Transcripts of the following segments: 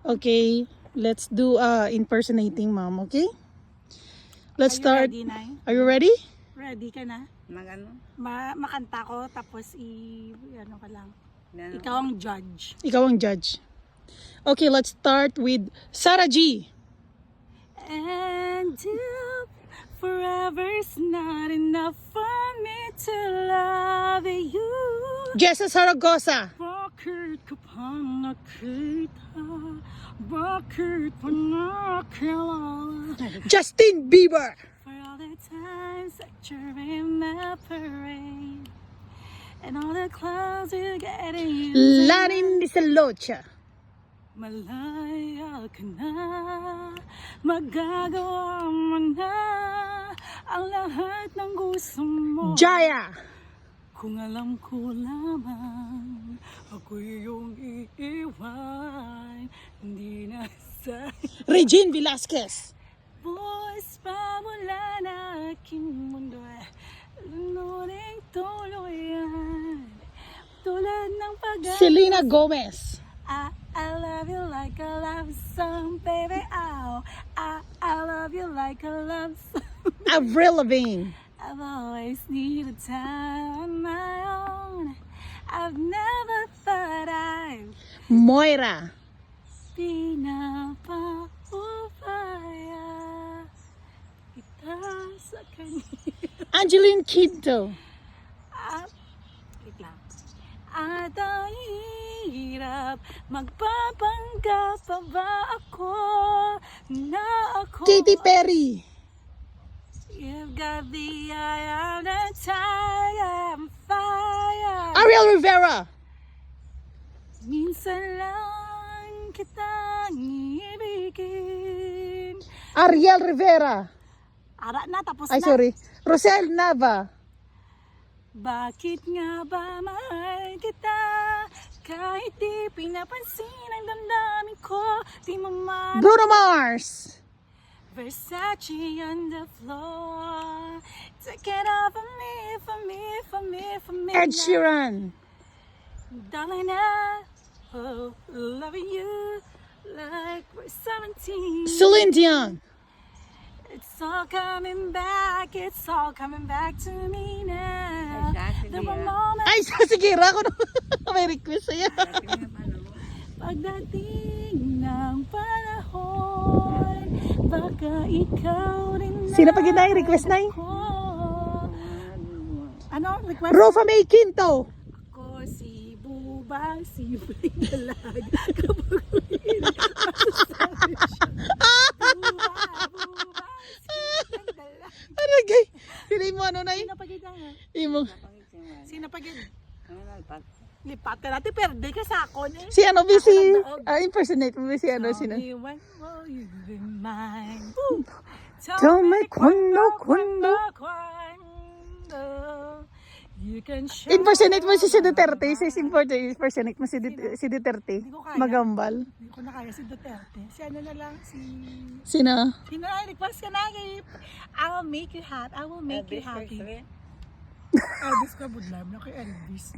Okay, let's do impersonating mom, okay? Let's start. Ready, Nay? Are you ready? Ready ka na? Magano? Makanta ko, tapos ano ka lang. Na, Ikaw ang judge. Ikaw ang judge. Okay, let's start with Sarah G. And if forever's not enough for me to love you, Jessa Zaragoza. bakit ka pa nakita? Bakit pa nakilala? Justin Bieber. For all the times that you're in my parade, and all the clouds you get in you. Lanin Diselocha. Malaya ka na, magagawa mo na ang lahat ng gusto mo. Jaya. Kung alam ko lamang, ako yung iiwan, hindi na sa Regine Velasquez. buwas pa mula na aking mundo. Lunuring tuluyan, tulad ng Selena Gomez. I love you like a love song, baby. Oh, I love you like a love song. Avril Lavigne. I've always needed time on my own. I've never thought I'd Moira. pinapaubaya kita sa kanya. Angeline Quinto. Wait lang. At ang hirap, magpapangga pa ba ako na ako Katy Perry. You've got the eye of the tiger and fire. Ariel Rivera. Minsan lang kitang ibigin. Ariel Rivera. Ara na, tapos Ay, na. sorry. Rosel Nava. Bakit nga ba mahal kita? Kahit di pinapansin ang damdamin ko, di mo man Bruno Mars. Versace on the floor. Take it off of me, for me, for me, for me. Ed now. Sheeran. Darling, I loving you like we're 17. Celine Dion. It's all coming back, it's all coming back to me now. There were moments Ay, sige, ako na. May request sa'yo. pagdating ng panahon, baka ikaw rin na Sino pa ginay? Request na ako. Ano? Request? Rofa May Quinto. Ako si Bubang, si Dalag. Kapag umiinig, masasabi siya. Bubang, si Dalag. Ano gay? Pili mo ano na yun? Sino pagid na? Imo. Sino pagid? Lipat ka natin, perde ka sa akon eh. Si ano, Ako si lang daog. impersonate mo si ano, sino? Tell me when will you be mine? Tell me quando. You can show Impersonate mo si Duterte. Impersonate mo si Duterte. Hindi ko kaya. Magambal. Hindi ko na kaya si Duterte. Si ano na lang, si... Sino? Sino na, request ka na, Gabe. I will make you happy. I will make you happy. Elvis ka, budlam na kay Elvis.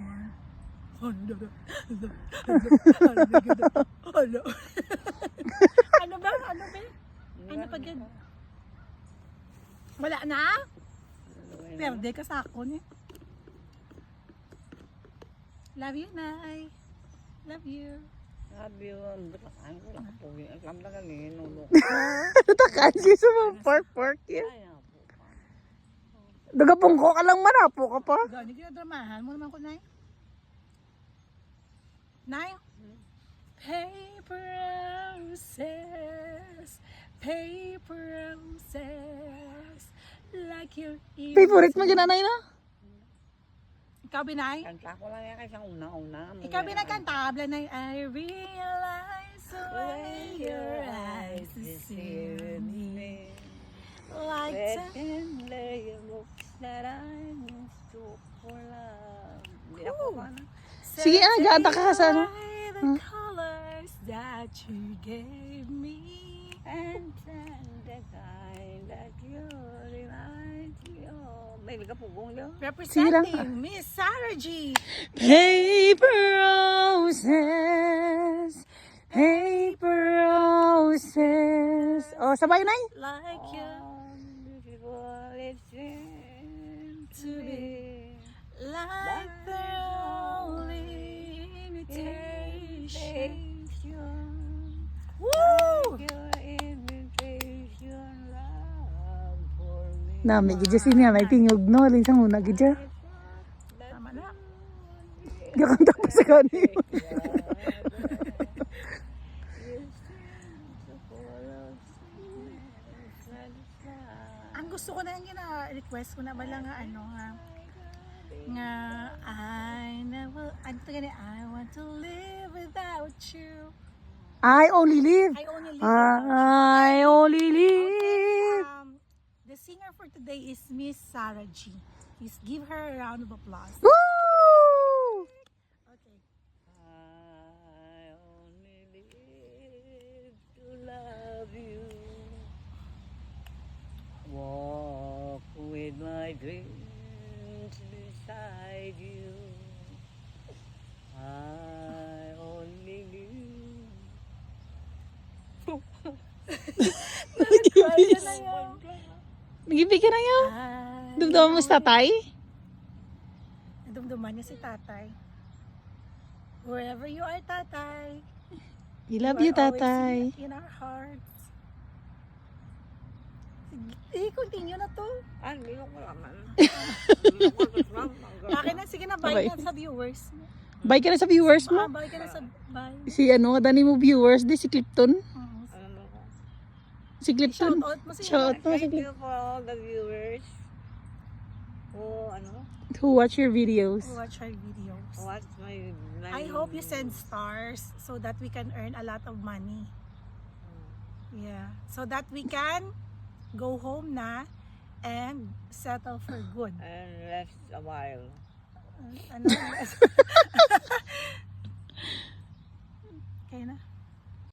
Ano ba? Ano pa gan? Wala na? Perde ka sa akon eh. Love you, Nay. Love you. Sabi yun, batakan ko lang po. Alam na kami, nulok. Takaan siya sa mga pork yan. Dagapungko ka lang manapo ka pa. Gani, kinadramahan mo naman ko, Nay. Nay? Paper roses, like your ears. Favorite mo ginanay na? Ikaw, Binay? Kanta ko lang yan kasi una-una. Ikaw, Binay, kantabla na I realize the way your eyes deceive me. Like Red and lay looks that I used to for love. Hindi ako Ooh. ano. Sige, gata ka sa ano? The colors that you gave me. And then the kind that you remind me of. May ka pugong yun. Representing Miss Sarah G. Paper roses, paper roses. Oh, sabay na Like you Beautiful it seems to be. Like the only invitation. Woo! Your invitation, love for me. Nami, gidya siya na tingog no. Linsang muna gidya. Tama na. Gakanta pa sa kanyo. Ang gusto ko na yung request ko na bala nga ano nga I want to live without you. I only live. I only live without you. I only live. The singer for today is Miss Sarah G. Please give her a round of applause. Woo! Okay. I only live to love you. Walk with my dreams beside you. I only live. Nagibigyan na yun. Dumdaman mo sa tatay? Dumduman niya si tatay. Wherever you are, tatay. We love you, are always tatay. In our hearts. Sige, continue na to. Hindi ko naman. Akin na, sige na, bye Okay. na sa viewers. Bye ka na sa viewers mo. Bye ka na sa, bye. Si ano, dani mo viewers, di si Clifton. Si Clifton. Shout out mo si Shout out mo si Thank Clifton. you for all the viewers who Who watch your videos. who watch our videos. watch my I hope you send stars so that we can earn a lot of money. Yeah. So that we can go home na and settle for good. and left a while. Ano?